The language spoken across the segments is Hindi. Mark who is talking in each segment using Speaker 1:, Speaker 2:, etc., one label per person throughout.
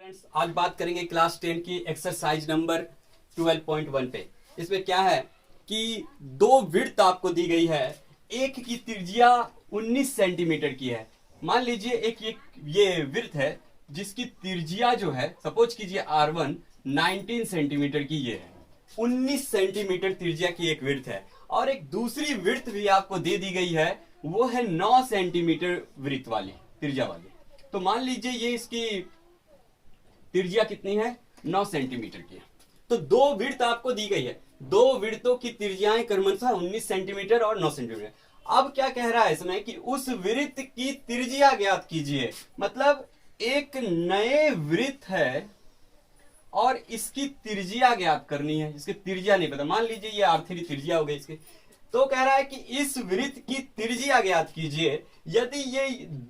Speaker 1: फ्रेंड्स, आज बात करेंगे क्लास 10 की एक्सरसाइज नंबर 12.1 पे। इसमें क्या है कि दो विड्थ आपको दी गई है। एक की त्रिज्या 19 सेंटीमीटर की है। मान लीजिए एक ये विड्थ है जिसकी त्रिज्या जो है, सपोज कीजिए R1 19 सेंटीमीटर की ये है। 19 सेंटीमीटर त्रिज्या की एक विड्थ है और एक दूसरी विड्थ भी आपको दे दी गई है, वो है 9 सेंटीमीटर विड्थ वाली, त्रिज्या वाली। तो मान लीजिए ये इसकी त्रिज्या कितनी है, 9 सेंटीमीटर की है। तो दो विड्थ आपको दी गई है, दो विड्थों की त्रिज्याएं क्रमशः 19 सेंटीमीटर और 9 सेंटीमीटर। अब क्या कह रहा है इसमें कि उस वृत्त की त्रिज्या ज्ञात कीजिए। मतलब एक नए वृत्त है और इसकी त्रिज्या ज्ञात करनी है। इसकी त्रिज्या नहीं पता, मान लीजिए ये R3 त्रिज्या हो गई इसकी। तो कह रहा है कि इस वृत्त की त्रिज्या ज्ञात कीजिए यदि ये इन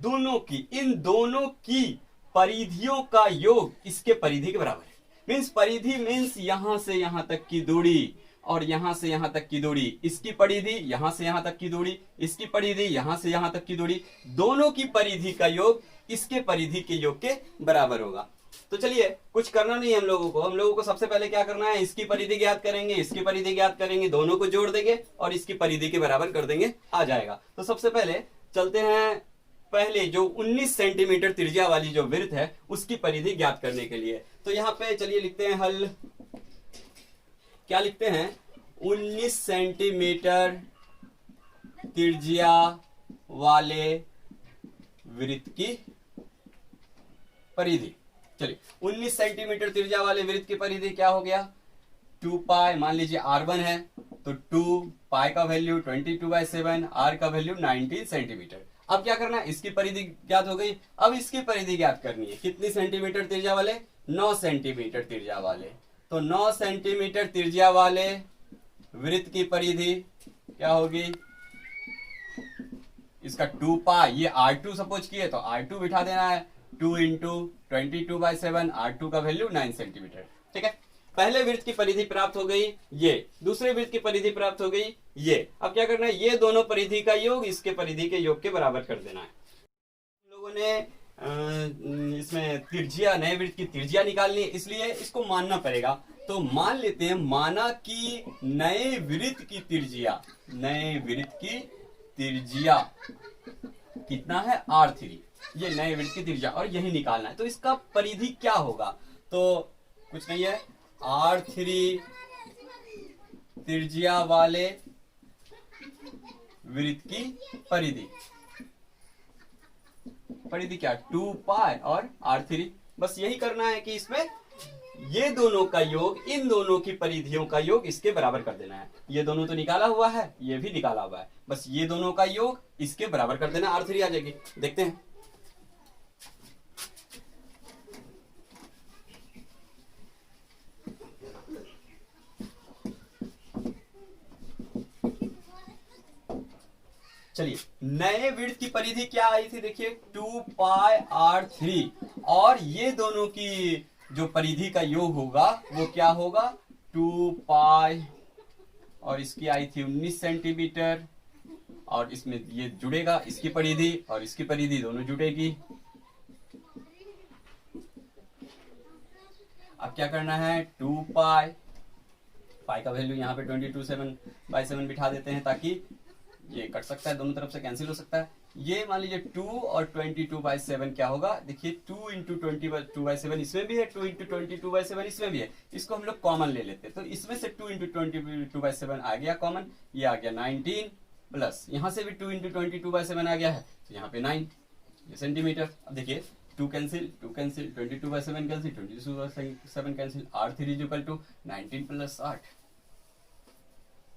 Speaker 1: दोनों की परिधियों का योग इसके परिधि के बराबर है। मीन्स परिधि मीन्स यहां से यहां तक की दूरी और यहां से यहां तक की दूरी, इसकी परिधि यहां से यहां तक की दूरी, इसकी परिधि यहां से यहां तक की दूरी, दोनों की परिधि का योग इसके परिधि के योग के बराबर होगा। तो चलिए, कुछ करना नहीं है हम लोगों को सबसे पहले क्या करना है, इसकी परिधि ज्ञात करेंगे, इसकी परिधि ज्ञात करेंगे, दोनों को जोड़ देंगे और इसकी परिधि के बराबर कर देंगे, आ जाएगा। तो सबसे पहले चलते हैं पहले जो 19 सेंटीमीटर त्रिज्या वाली जो वृत्त है उसकी परिधि ज्ञात करने के लिए। तो यहाँ पे चलिए लिखते हैं हल। क्या लिखते हैं, 19 सेंटीमीटर त्रिज्या वाले वृत्त की परिधि। चलिए, 19 सेंटीमीटर त्रिज्या वाले वृत्त की परिधि क्या हो गया, 2 पाई। मान लीजिए R1 है तो 2 पाई का वैल्यू 22/7, R का वैल्यू 19 सेंटीमीटर। अब क्या करना है, इसकी परिधि ज्ञात हो गई। अब इसकी परिधि ज्ञात करनी है, कितनी सेंटीमीटर त्रिज्या वाले, 9 सेंटीमीटर त्रिज्या वाले। तो 9 सेंटीमीटर त्रिज्या वाले वृत्त की परिधि क्या होगी, इसका 2 पाई, ये R2 सपोज किए तो R2 बिठा देना है, 2 इंटू 22/7, R2 का वैल्यू 9 सेंटीमीटर। ठीक है, पहले वृत्त की परिधि प्राप्त हो गई, ये दूसरे वृत्त की परिधि प्राप्त हो गई ये। अब क्या करना है, ये दोनों परिधि का योग इसके परिधि के योग के बराबर कर देना है। हम लोगों ने इसमें त्रिज्या, नए वृत्त की त्रिज्या निकालनी है, इसलिए इसको मानना पड़ेगा। तो मान लेते हैं, माना कि नए वृत्त की त्रिज्या, नए वृत्त की त्रिज्या कितना है, R3, ये नए वृत्त की त्रिज्या और यही निकालना है। तो इसका परिधि क्या होगा, तो कुछ नहीं है, R3 त्रिज्या वाले वृत्त की परिधि क्या, 2 पाई और R3। बस यही करना है कि इसमें ये दोनों का योग, इन दोनों की परिधियों का योग इसके बराबर कर देना है। ये दोनों तो निकाला हुआ है, ये भी निकाला हुआ है, बस ये दोनों का योग इसके बराबर कर देना, R3 आ जाएगी। देखते हैं, चलिए, नए वृत्त की परिधि क्या आई थी, देखिए 2 पाई R3 और ये दोनों की जो परिधि का योग होगा वो क्या होगा, 2 पाई और इसकी आई थी 19 सेंटीमीटर और इसमें ये जुड़ेगा, इसकी परिधि और इसकी परिधि दोनों जुड़ेगी। अब क्या करना है, 2 पाई का वैल्यू यहाँ पे 22/7 बिठा देते हैं ताकि ये कट सकता है, दोनों तरफ से कैंसिल हो सकता है। ये मान लीजिए 2 और 22/7 क्या होगा, देखिए 2 इंटू 22/7 इसमें भी है, 2 इंटू 22/7 इसमें भी है। इसको हम लोग कॉमन ले लेते हैं, तो इसमें से 2 इंटू 22/7 आ गया कॉमन, ये आ गया 19 प्लस यहाँ से भी 2 इंटू 22/7 आ गया है, तो यहाँ पे 9 ये सेंटीमीटर। अब देखिए 2 cancel, 22/7 cancel, 22/7 cancel, R3 equal to 19 plus 8,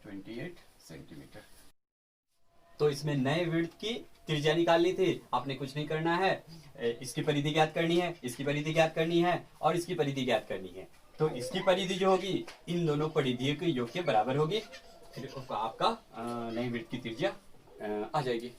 Speaker 1: 28 centimetre. तो इसमें नए वृत्त की त्रिज्या निकालनी थी, आपने कुछ नहीं करना है, इसकी परिधि ज्ञात करनी है, इसकी परिधि ज्ञात करनी है और इसकी परिधि ज्ञात करनी है। तो इसकी परिधि जो होगी इन दोनों परिधियों के योग के बराबर होगी, फिर आपका नए वृत्त की त्रिज्या आ जाएगी।